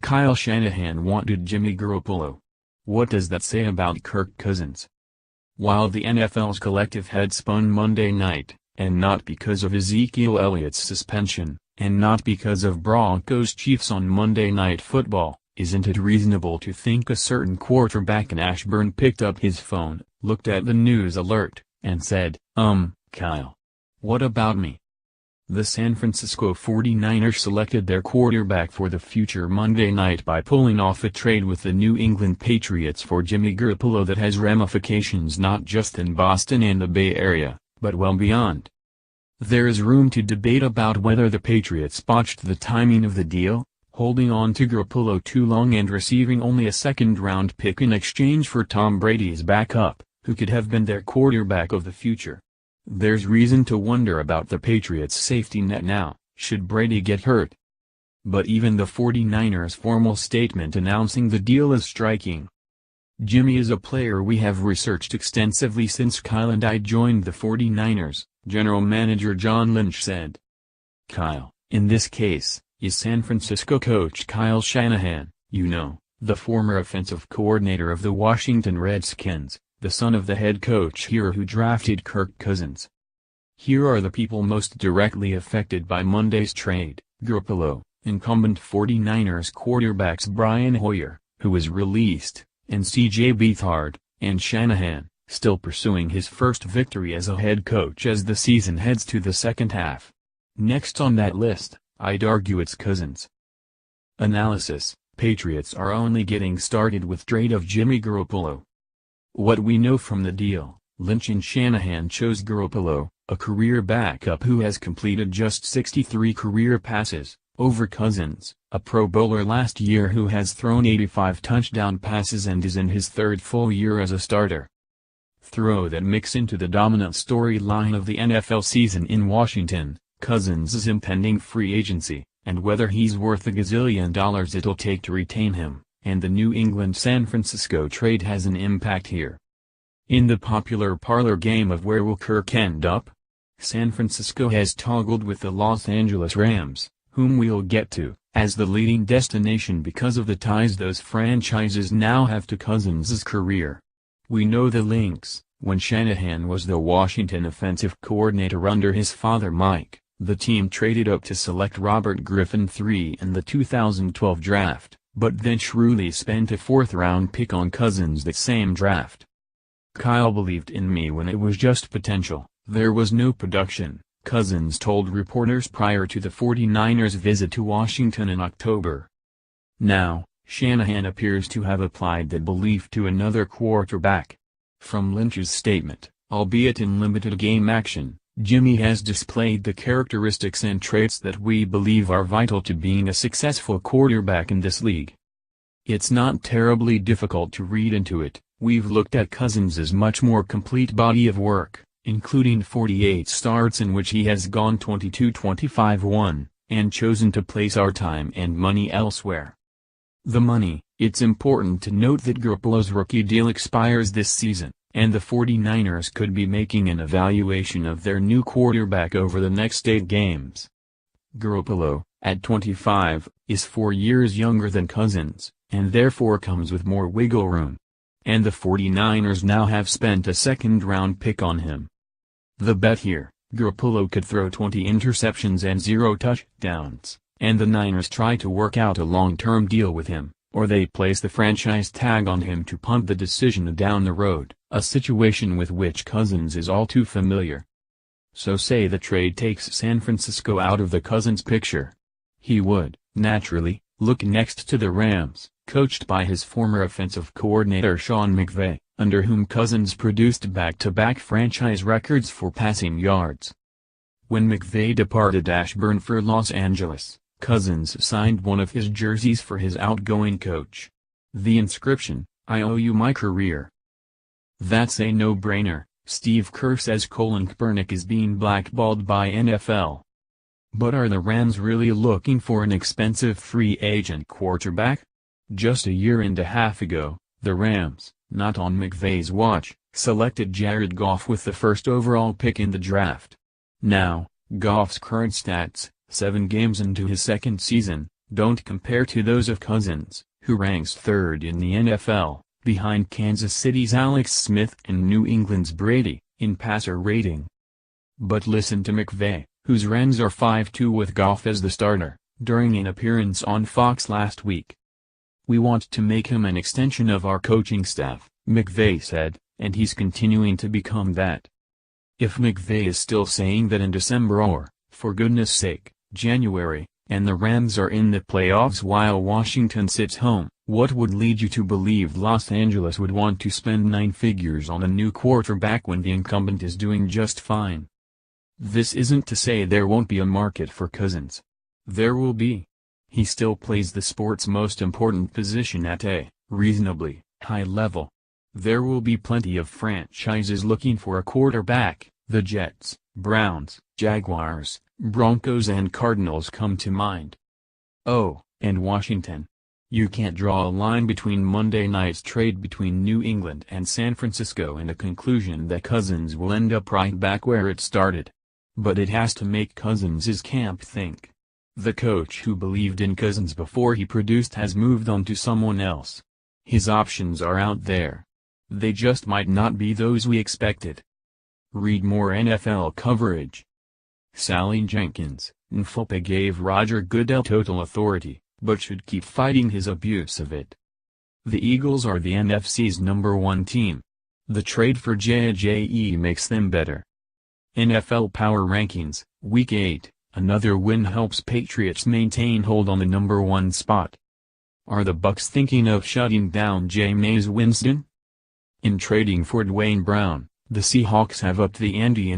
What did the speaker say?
Kyle Shanahan wanted Jimmy Garoppolo. What does that say about Kirk Cousins? While the NFL's collective head spun Monday night, and not because of Ezekiel Elliott's suspension, and not because of Broncos-Chiefs on Monday Night Football, isn't it reasonable to think a certain quarterback in Ashburn picked up his phone, looked at the news alert, and said, Kyle. What about me? The San Francisco 49ers selected their quarterback for the future Monday night by pulling off a trade with the New England Patriots for Jimmy Garoppolo that has ramifications not just in Boston and the Bay Area, but well beyond. There is room to debate about whether the Patriots botched the timing of the deal, holding on to Garoppolo too long and receiving only a second-round pick in exchange for Tom Brady's backup, who could have been their quarterback of the future. There's reason to wonder about the Patriots' safety net now, should Brady get hurt. But even the 49ers' formal statement announcing the deal is striking. Jimmy is a player we have researched extensively since Kyle and I joined the 49ers, General Manager John Lynch said. Kyle, in this case, is San Francisco coach Kyle Shanahan, the former offensive coordinator of the Washington Redskins, the son of the head coach here who drafted Kirk Cousins. Here are the people most directly affected by Monday's trade: Garoppolo, incumbent 49ers quarterbacks Brian Hoyer, who was released, and C.J. Beathard, and Shanahan, still pursuing his first victory as a head coach as the season heads to the second half. Next on that list, I'd argue it's Cousins. Analysis: Patriots are only getting started with trade of Jimmy Garoppolo. What we know from the deal, Lynch and Shanahan chose Garoppolo, a career backup who has completed just 63 career passes, over Cousins, a Pro Bowler last year who has thrown 85 touchdown passes and is in his third full year as a starter. Throw that mix into the dominant storyline of the NFL season in Washington, Cousins' impending free agency, and whether he's worth the gazillion dollars it'll take to retain him. And the New England-San Francisco trade has an impact here. In the popular parlor game of where will Kirk end up? San Francisco has toggled with the Los Angeles Rams, whom we'll get to, as the leading destination because of the ties those franchises now have to Cousins' career. We know the links. When Shanahan was the Washington offensive coordinator under his father Mike, the team traded up to select Robert Griffin III in the 2012 draft. But then shrewdly spent a fourth-round pick on Cousins that same draft. Kyle believed in me when it was just potential, there was no production, Cousins told reporters prior to the 49ers' visit to Washington in October. Now, Shanahan appears to have applied that belief to another quarterback. From Lynch's statement, albeit in limited game action, Jimmy has displayed the characteristics and traits that we believe are vital to being a successful quarterback in this league. It's not terribly difficult to read into it. We've looked at Cousins' much more complete body of work, including 48 starts in which he has gone 22-25-1, and chosen to place our time and money elsewhere. The money: it's important to note that Garoppolo's rookie deal expires this season, and the 49ers could be making an evaluation of their new quarterback over the next 8 games. Garoppolo, at 25, is 4 years younger than Cousins, and therefore comes with more wiggle room. And the 49ers now have spent a second-round pick on him. The bet here: Garoppolo could throw 20 interceptions and 0 touchdowns, and the Niners try to work out a long-term deal with him, or they place the franchise tag on him to punt the decision down the road, a situation with which Cousins is all too familiar. So say the trade takes San Francisco out of the Cousins picture. He would, naturally, look next to the Rams, coached by his former offensive coordinator Sean McVay, under whom Cousins produced back-to-back franchise records for passing yards. When McVay departed Ashburn for Los Angeles, Cousins signed one of his jerseys for his outgoing coach. The inscription, "I owe you my career." That's a no-brainer. Steve Kerr says Colin Kaepernick is being blackballed by NFL. But are the Rams really looking for an expensive free agent quarterback? Just a year and a half ago, the Rams, not on McVay's watch, selected Jared Goff with the first overall pick in the draft. Now, Goff's current stats, 7 games into his second season, don't compare to those of Cousins, who ranks third in the NFL, behind Kansas City's Alex Smith and New England's Brady, in passer rating. But listen to McVay, whose Rams are 5-2 with Goff as the starter, during an appearance on Fox last week. "We want to make him an extension of our coaching staff," McVay said, and he's continuing to become that. If McVay is still saying that in December or, for goodness sake, January, and the Rams are in the playoffs while Washington sits home, what would lead you to believe Los Angeles would want to spend 9 figures on a new quarterback when the incumbent is doing just fine? This isn't to say there won't be a market for Cousins. There will be. He still plays the sport's most important position at a reasonably high level. There will be plenty of franchises looking for a quarterback. The Jets, Browns, Jaguars, Broncos and Cardinals come to mind. Oh, and Washington. You can't draw a line between Monday night's trade between New England and San Francisco and a conclusion that Cousins will end up right back where it started. But it has to make Cousins' camp think. The coach who believed in Cousins before he produced has moved on to someone else. His options are out there. They just might not be those we expected. Read more NFL coverage. Sally Jenkins, NFLPA gave Roger Goodell total authority, but should keep fighting his abuse of it. The Eagles are the NFC's #1 team. The trade for JJE makes them better. NFL Power Rankings, Week 8, another win helps Patriots maintain hold on the #1 spot. Are the Bucs thinking of shutting down Jameis Winston? In trading for Dwayne Brown, the Seahawks have upped the ante in